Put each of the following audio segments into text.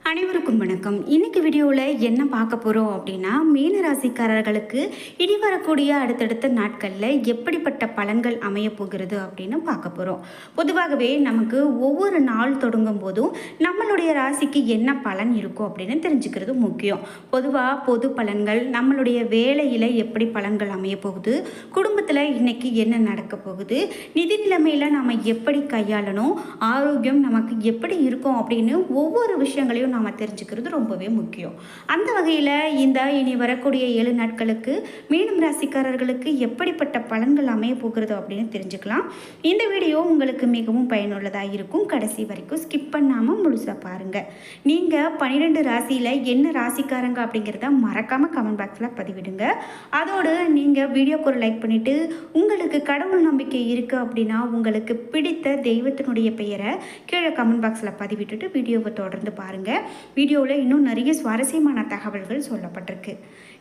அனைவருக்கும் வணக்கம். இன்னைக்கு வீடியோவில் என்ன பார்க்க போகிறோம் அப்படின்னா, மீன ராசிக்காரர்களுக்கு இனி வரக்கூடிய அடுத்தடுத்த நாட்களில் எப்படிப்பட்ட பலன்கள் அமைய போகிறது அப்படின்னு பார்க்க போகிறோம். பொதுவாகவே நமக்கு ஒவ்வொரு நாள் தொடங்கும் போதும் நம்மளுடைய ராசிக்கு என்ன பலன் இருக்கும் அப்படின்னு தெரிஞ்சுக்கிறது முக்கியம். பொதுவாக பொது பலன்கள், நம்மளுடைய வேலையில் எப்படி பலன்கள் அமைய போகுது, குடும்பத்தில் இன்னைக்கு என்ன நடக்க போகுது, நிதி நிலைமையில் நம்ம எப்படி கையாளணும், ஆரோக்கியம் நமக்கு எப்படி இருக்கும் அப்படின்னு ஒவ்வொரு விஷயங்களையும் நாம் தெரிஞ்சுக்கிறது ரொம்பவே முக்கியம். அந்த வகையில் இந்த இனி வரக்கூடிய 7 நாட்களுக்கு மீனம் ராசிக்காரர்களுக்கு எப்படிப்பட்ட பலன்கள் அமைய போகிறது அப்படின்னு தெரிஞ்சுக்கலாம். இந்த வீடியோ உங்களுக்கு மிகவும் பயனுள்ளதாக இருக்கும். கடைசி வரைக்கும் ஸ்கிப் பண்ணாமல் முழுசாக பாருங்கள். நீங்கள் 12 ராசியில் என்ன ராசிக்காரங்க அப்படிங்கிறத மறக்காமல் கமெண்ட் பாக்ஸில் பதிவிடுங்க. அதோடு நீங்கள் வீடியோக்கு ஒரு லைக் பண்ணிவிட்டு, உங்களுக்கு கடவுள் நம்பிக்கை இருக்குது அப்படின்னா உங்களுக்கு பிடித்த தெய்வத்தினுடைய பெயரை கீழே கமெண்ட் பாக்ஸில் பதிவிட்டுட்டு வீடியோவை தொடர்ந்து பாருங்கள். வீடியோவில் இன்னும் நிறைய சுவாரஸ்யமான தகவல்கள் சொல்லப்பட்டிருக்கு.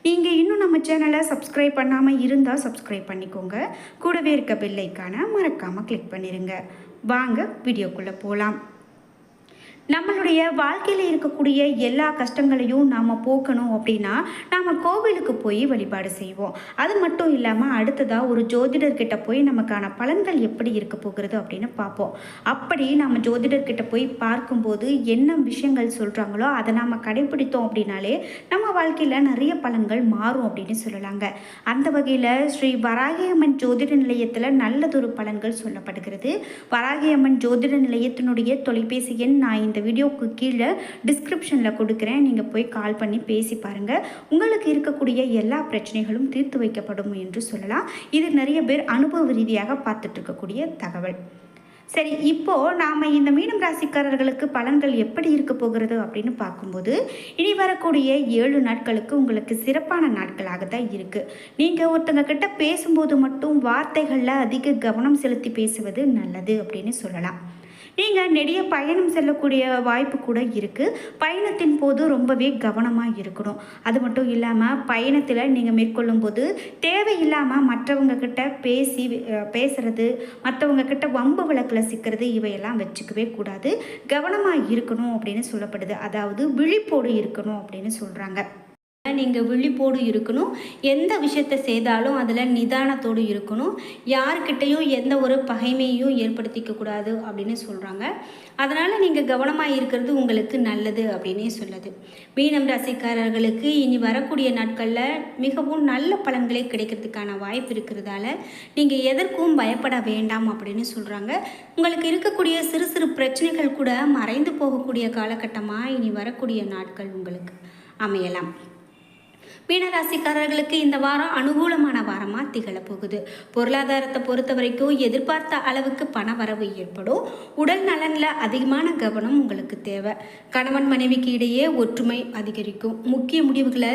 நீங்கள் இன்னும் நம்ம சேனலை சப்ஸ்கிரைப் பண்ணாமல் இருந்தால் சப்ஸ்கிரைப் பண்ணிக்கோங்க. கூடவே இருக்க பெல் ஐகானை மறக்காமல் கிளிக் பண்ணிடுங்க. வாங்க வீடியோக்குள்ளே போகலாம். நம்மளுடைய வாழ்க்கையில் இருக்கக்கூடிய எல்லா கஷ்டங்களையும் நாம் போக்கணும் அப்படின்னா நாம் கோவிலுக்கு போய் வழிபாடு செய்வோம். அது மட்டும் இல்லாமல் அடுத்ததாக ஒரு ஜோதிடர்கிட்ட போய் நமக்கான பலன்கள் எப்படி இருக்க போகிறது அப்படின்னு பார்ப்போம். அப்படி நம்ம ஜோதிடர்கிட்ட போய் பார்க்கும்போது என்ன விஷயங்கள் சொல்கிறாங்களோ அதை நாம் கடைபிடித்தோம் அப்படின்னாலே நம்ம வாழ்க்கையில் நிறைய பலன்கள் மாறும் அப்படின்னு சொல்லலாங்க. அந்த வகையில் ஸ்ரீ வராகியம்மன் ஜோதிட நிலையத்தில் நல்லதொரு பலன்கள் சொல்லப்படுகிறது. வராகியம்மன் ஜோதிட நிலையத்தினுடைய தொலைபேசி எண் நான் இந்த வீடியோக்கு கீழே டிஸ்கிரிப்ஷனில் கொடுக்குறேன். நீங்கள் போய் கால் பண்ணி பேசி பாருங்கள். உங்களுக்கு இருக்கக்கூடிய எல்லா பிரச்சனைகளும் தீர்த்து வைக்கப்படும் என்று சொல்லலாம். இது நிறைய பேர் அனுபவ ரீதியாக பார்த்துட்டு இருக்கக்கூடிய தகவல். சரி, இப்போது நாம் இந்த மீனம் ராசிக்காரர்களுக்கு பலன்கள் எப்படி இருக்க போகிறது அப்படின்னு பார்க்கும்போது, இனி வரக்கூடிய 7 நாட்களுக்கு உங்களுக்கு சிறப்பான நாட்களாக தான் இருக்குது. நீங்கள் ஒருத்தங்க கிட்ட பேசும்போது மட்டும் வார்த்தைகளில் அதிக கவனம் செலுத்தி பேசுவது நல்லது அப்படின்னு சொல்லலாம். நீங்கள் நெடிய பயணம் செல்லக்கூடிய வாய்ப்பு கூட இருக்குது. பயணத்தின் போது ரொம்பவே கவனமாக இருக்கணும். அது மட்டும் இல்லாமல் பயணத்தில் நீங்கள் மேற்கொள்ளும் போது தேவையில்லாமல் மற்றவங்க கிட்ட பேசுறது, மற்றவங்க கிட்ட வம்பு விளக்கில் சிக்கிறது, இவையெல்லாம் வச்சுக்கவே கூடாது. கவனமாக இருக்கணும் அப்படின்னு சொல்லப்படுது. அதாவது விழிப்போடு இருக்கணும் அப்படின்னு சொல்கிறாங்க. நீங்கள் விழிப்போடு இருக்கணும். எந்த விஷயத்தை செய்தாலும் அதில் நிதானத்தோடு இருக்கணும். யார்கிட்டையும் எந்த ஒரு பகைமையும் ஏற்படுத்திக்கக்கூடாது அப்படின்னு சொல்கிறாங்க. அதனால் நீங்கள் கவனமாக இருக்கிறது உங்களுக்கு நல்லது அப்படின்னே சொல்லுது. மீனம் ராசிக்காரர்களுக்கு இனி வரக்கூடிய நாட்களில் மிகவும் நல்ல பலன்களே கிடைக்கிறதுக்கான வாய்ப்பு இருக்கிறதால நீங்கள் எதற்கும் பயப்பட வேண்டாம் அப்படின்னு சொல்கிறாங்க. உங்களுக்கு இருக்கக்கூடிய சிறு சிறு பிரச்சனைகள் கூட மறைந்து போகக்கூடிய காலகட்டமாக இனி வரக்கூடிய நாட்கள் உங்களுக்கு அமையலாம். மீனராசிக்காரர்களுக்கு இந்த வாரம் அனுகூலமான வாரமாக திகழப்போகுது. பொருளாதாரத்தை பொறுத்த வரைக்கும் எதிர்பார்த்த அளவுக்கு பண வரவு ஏற்படும். உடல் நலனில் அதிகமான கவனம் உங்களுக்கு தேவை. கணவன் மனைவிக்கு இடையே ஒற்றுமை அதிகரிக்கும். முக்கிய முடிவுகளை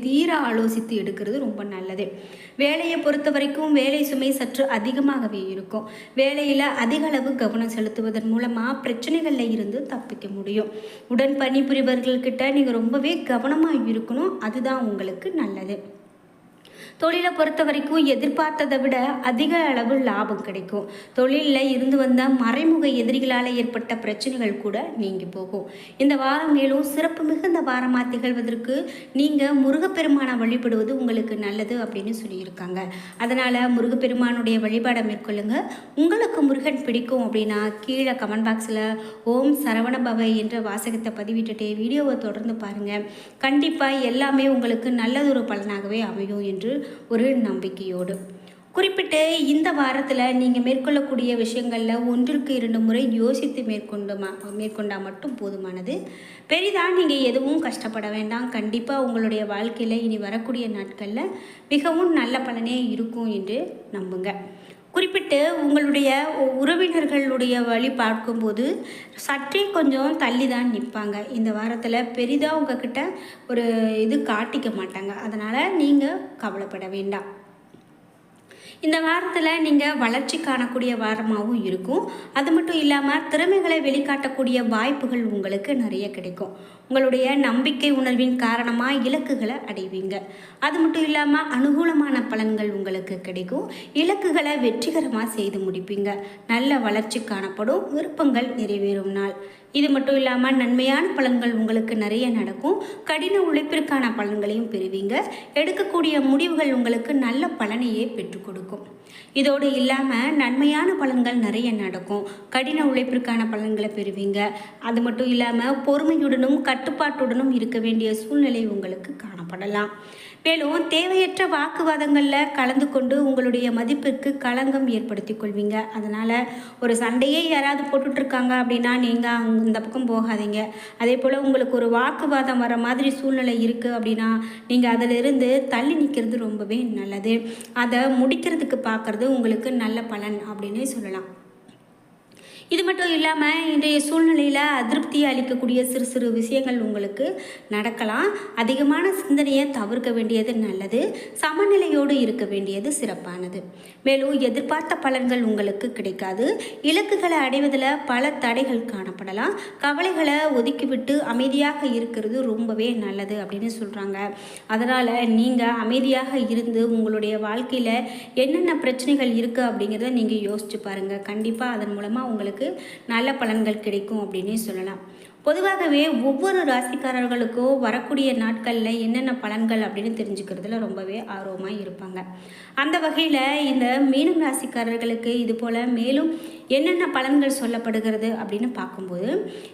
தீர ஆலோசித்து எடுக்கிறது ரொம்ப நல்லது. வேலையை பொறுத்த வரைக்கும் வேலை சுமை சற்று அதிகமாகவே இருக்கும். வேலையில் அதிக அளவு கவனம் செலுத்துவதன் மூலமாக பிரச்சனைகளில் இருந்து தப்பிக்க முடியும். உடன் பணிபுரிவர்கள்கிட்ட நீங்கள் ரொம்பவே கவனமாக இருக்கணும். அதுதான் உங்களுக்கு நல்லது. தொழிலை பொறுத்த வரைக்கும் எதிர்பார்த்ததை விட அதிக அளவு லாபம் கிடைக்கும். தொழிலில் இருந்து வந்த மறைமுக எதிரிகளால் ஏற்பட்ட பிரச்சனைகள் கூட நீங்கி போகும். இந்த வாரம் மேலும் சிறப்பு மிகுந்த வாரமாக திகழ்வதற்கு நீங்கள் முருகப்பெருமானை வழிபடுவது உங்களுக்கு நல்லது அப்படின்னு சொல்லியிருக்காங்க. அதனால் முருகப்பெருமானுடைய வழிபாடை மேற்கொள்ளுங்க. உங்களுக்கு முருகன் பிடிக்கும் அப்படின்னா கீழே கமெண்ட் பாக்ஸில் ஓம் சரவணபவ என்ற வாசகத்தை பதிவிட்டுட்டே வீடியோவை தொடர்ந்து பாருங்கள். கண்டிப்பாக எல்லாமே உங்களுக்கு நல்லதொரு பலனாகவே அமையும் என்று ஒரு நம்பிக்கையோடு குறிப்பிட்டு இந்த வாரத்தில் நீங்கள் மேற்கொள்ளக்கூடிய விஷயங்களில் 1-2 முறை யோசித்து மேற்கொண்டால் மட்டும் போதுமானது. பெரிதாக நீங்கள் எதுவும் கஷ்டப்பட வேண்டாம். கண்டிப்பாக உங்களுடைய வாழ்க்கையில் இனி வரக்கூடிய நாட்களில் மிகவும் நல்ல பலனே இருக்கும் என்று நம்புங்க. குறிப்பிட்டு உங்களுடைய உறவினர்களுடைய வழி பார்க்கும்போது சற்றே கொஞ்சம் தள்ளி தான் நிற்பாங்க. இந்த வாரத்தில் பெரிதாக உங்ககிட்ட ஒரு இது காட்டிக்க மாட்டாங்க. அதனால் நீங்கள் கவலைப்பட வேண்டாம். இந்த வாரத்தில் நீங்கள் வளர்ச்சி காணக்கூடிய வாரமாகவும் இருக்கும். அது மட்டும் இல்லாமல் திறமைகளை வெளிக்காட்டக்கூடிய வாய்ப்புகள் உங்களுக்கு நிறைய கிடைக்கும். உங்களுடைய நம்பிக்கை உணர்வின் காரணமாக இலக்குகளை அடைவீங்க. அது மட்டும் இல்லாமல் அனுகூலமான பலன்கள் உங்களுக்கு கிடைக்கும். இலக்குகளை வெற்றிகரமாக செய்து முடிப்பீங்க. நல்ல வளர்ச்சி காணப்படும். விருப்பங்கள் நிறைவேறும் நாள். இது மட்டும் இல்லாமல் நன்மையான பலன்கள் உங்களுக்கு நிறைய நடக்கும். கடின உழைப்பிற்கான பலன்களையும் பெறுவீங்க. எடுக்கக்கூடிய முடிவுகள் உங்களுக்கு நல்ல பலனையே பெற்றுக் கொடுக்கும். இதோடு இல்லாமல் நன்மையான பலன்கள் நிறைய நடக்கும். கடின உழைப்பிற்கான பலன்களை பெறுவீங்க. அது மட்டும் இல்லாமல் பொறுமையுடனும் கட்டுப்பாட்டுடனும் இருக்க வேண்டிய சூழ்நிலை உங்களுக்கு காணப்படலாம். மேலும் தேவையற்ற வாக்குவாதங்களில் கலந்து கொண்டு உங்களுடைய மதிப்பிற்கு களங்கம் ஏற்படுத்தி கொள்வீங்க. அதனால் ஒரு சண்டையே யாராவது போட்டுட்ருக்காங்க அப்படின்னா நீங்கள் இந்த பக்கம் போகாதீங்க. அதே போல் உங்களுக்கு ஒரு வாக்குவாதம் வர மாதிரி சூழ்நிலை இருக்குது அப்படின்னா நீங்கள் அதிலிருந்து தள்ளி நிற்கிறது ரொம்பவே நல்லது. அதை முடிக்கிறதுக்கு பார்க்குறது உங்களுக்கு நல்ல பலன் அப்படின்னு சொல்லலாம். இது மட்டும் இல்லாமல் இன்றைய சூழ்நிலையில் அதிருப்தியை அளிக்கக்கூடிய சிறு சிறு விஷயங்கள் உங்களுக்கு நடக்கலாம். அதிகமான சிந்தனையை தவிர்க்க வேண்டியது நல்லது. சமநிலையோடு இருக்க வேண்டியது சிறப்பானது. மேலும் எதிர்பார்த்த பலன்கள் உங்களுக்கு கிடைக்காது. இலக்குகளை அடைவதில் பல தடைகள் காணப்படலாம். கவலைகளை ஒதுக்கிவிட்டு அமைதியாக இருக்கிறது ரொம்பவே நல்லது அப்படின்னு சொல்கிறாங்க. அதனால் நீங்கள் அமைதியாக இருந்து உங்களுடைய வாழ்க்கையில் என்னென்ன பிரச்சனைகள் இருக்குது அப்படிங்கிறத நீங்கள் யோசிச்சு பாருங்கள். கண்டிப்பாக அதன் மூலமாக உங்களுக்கு நல்ல பலன்கள் கிடைக்கும் அப்படின்னே சொல்லலாம். பொதுவாகவே ஒவ்வொரு ராசிக்காரர்களுக்கோ வரக்கூடிய நாட்களில் என்னென்ன பலன்கள் அப்படின்னு தெரிஞ்சுக்கிறதுல ரொம்பவே ஆர்வமாக இருப்பாங்க. அந்த வகையில் இந்த மீனம் ராசிக்காரர்களுக்கு இது போல் மேலும் என்னென்ன பலன்கள் சொல்லப்படுகிறது அப்படின்னு பார்க்கும்போது,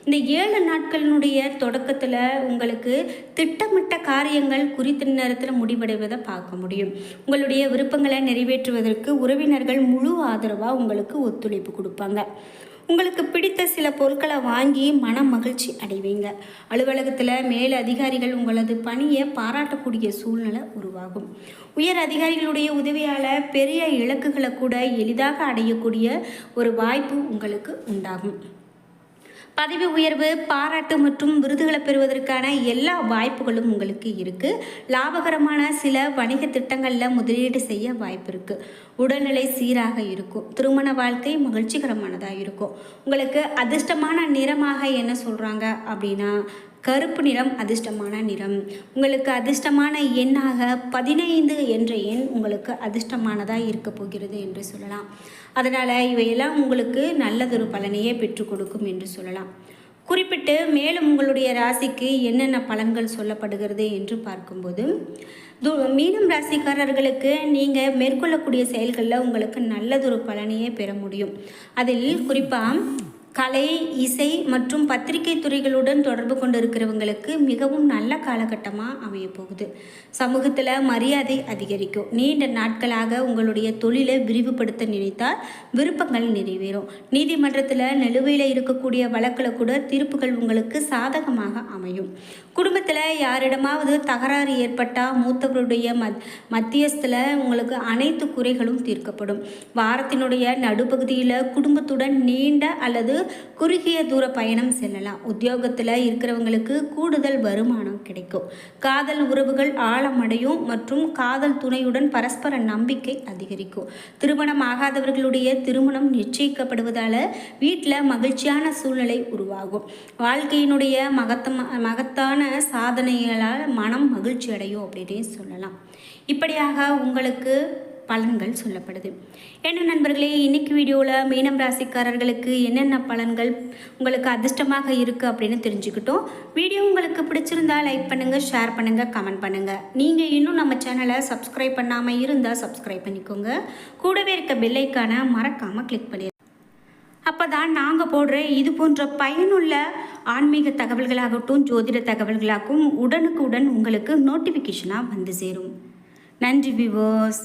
இந்த 7 நாட்களினுடைய தொடக்கத்தில் உங்களுக்கு திட்டமிட்ட காரியங்கள் குறித்த நேரத்தில் முடிவடைவதை பார்க்க முடியும். உங்களுடைய விருப்பங்களை நிறைவேற்றுவதற்கு உறவினர்கள் முழு ஆதரவாக உங்களுக்கு ஒத்துழைப்பு கொடுப்பாங்க. உங்களுக்கு பிடித்த சில பொருட்களை வாங்கி மன மகிழ்ச்சி அடைவீங்க. அலுவலகத்தில் மேல் அதிகாரிகள் உங்களது பணியை பாராட்டக்கூடிய சூழ்நிலை உருவாகும். உயர் அதிகாரிகளுடைய உதவியால் பெரிய இலக்குகளை கூட எளிதாக அடையக்கூடிய ஒரு வாய்ப்பு உங்களுக்கு உண்டாகும். பதவி உயர்வு, பாராட்டு மற்றும் விருதுகளை பெறுவதற்கான எல்லா வாய்ப்புகளும் உங்களுக்கு இருக்குது. லாபகரமான சில வணிக திட்டங்களில் முதலீடு செய்ய வாய்ப்பு இருக்குது. உடல்நிலை சீராக இருக்கும். திருமண வாழ்க்கை மகிழ்ச்சிகரமானதாக இருக்கும். உங்களுக்கு அதிர்ஷ்டமான நிறமாக என்ன சொல்கிறாங்க அப்படின்னா கருப்பு நிறம் அதிர்ஷ்டமான நிறம். உங்களுக்கு அதிர்ஷ்டமான எண்ணாக 15 என்ற எண் உங்களுக்கு அதிர்ஷ்டமானதாக இருக்க போகிறது என்று சொல்லலாம். அதனால் இவையெல்லாம் உங்களுக்கு நல்லதொரு பலனையே பெற்றுக் கொடுக்கும் என்று சொல்லலாம். குறிப்பிட்டு மேலும் உங்களுடைய ராசிக்கு என்னென்ன பலன்கள் சொல்லப்படுகிறது என்று பார்க்கும்போது, மீனம் ராசிக்காரர்களுக்கு நீங்கள் மேற்கொள்ளக்கூடிய செயல்களில் உங்களுக்கு நல்லதொரு பலனையே பெற முடியும். அதில் குறிப்பாக கலை, இசை மற்றும் பத்திரிகை துறைகளுடன் தொடர்பு கொண்டிருக்கிறவங்களுக்கு மிகவும் நல்ல காலகட்டமாக அமையப்போகுது. சமூகத்தில் மரியாதை அதிகரிக்கும். நீண்ட நாட்களாக உங்களுடைய தொழிலை விரிவுபடுத்த நினைத்தால் விருப்பங்கள் நிறைவேறும். நீதிமன்றத்தில் நிலுவையில் இருக்கக்கூடிய வழக்கில் கூட தீர்ப்புகள் உங்களுக்கு சாதகமாக அமையும். குடும்பத்தில் யாரிடமாவது தகராறு ஏற்பட்டால் மூத்தவருடைய மத்தியஸ்தில் உங்களுக்கு அனைத்து குறைகளும் தீர்க்கப்படும். வாரத்தினுடைய நடுப்பகுதியில் குடும்பத்துடன் நீண்ட அல்லது குறுகிய தூர பயணம் செல்லலாம். உத்தியோகத்தில் இருக்கிறவங்களுக்கு கூடுதல் வருமானம் கிடைக்கும். காதல் உறவுகள் ஆழமடையும் மற்றும் காதல் துணையுடன் பரஸ்பர நம்பிக்கை அதிகரிக்கும். திருமணம் ஆகாதவர்களுடைய திருமணம் நிச்சயிக்கப்படுவதால் வீட்டில் மகிழ்ச்சியான சூழ்நிலை உருவாகும். வாழ்க்கையினுடைய மகத்தான சாதனைகளால் மனம் மகிழ்ச்சி அடையும் அப்படின்னே சொல்லலாம். இப்படியாக உங்களுக்கு பலன்கள் சொல்லப்படுது. என்ன நண்பர்களே, இன்னைக்கு வீடியோவில் மீனம் ராசிக்காரர்களுக்கு என்னென்ன பலன்கள் உங்களுக்கு அதிர்ஷ்டமாக இருக்குது அப்படின்னு தெரிஞ்சுக்கிட்டோம். வீடியோ உங்களுக்கு பிடிச்சிருந்தா லைக் பண்ணுங்கள், ஷேர் பண்ணுங்கள், கமெண்ட் பண்ணுங்கள். நீங்கள் இன்னும் நம்ம சேனலை சப்ஸ்கிரைப் பண்ணாமல் இருந்தால் சப்ஸ்கிரைப் பண்ணிக்கோங்க. கூடவே இருக்க பெல்லைக்கான மறக்காமல் கிளிக் பண்ணிடுங்க. அப்போ தான் நாங்கள் போடுற இது போன்ற பயனுள்ள ஆன்மீக தகவல்களாகட்டும் ஜோதிட தகவல்களாகவும் உடனுக்குடன் உங்களுக்கு நோட்டிஃபிகேஷனாக வந்து சேரும். நன்றி வியூவர்ஸ்.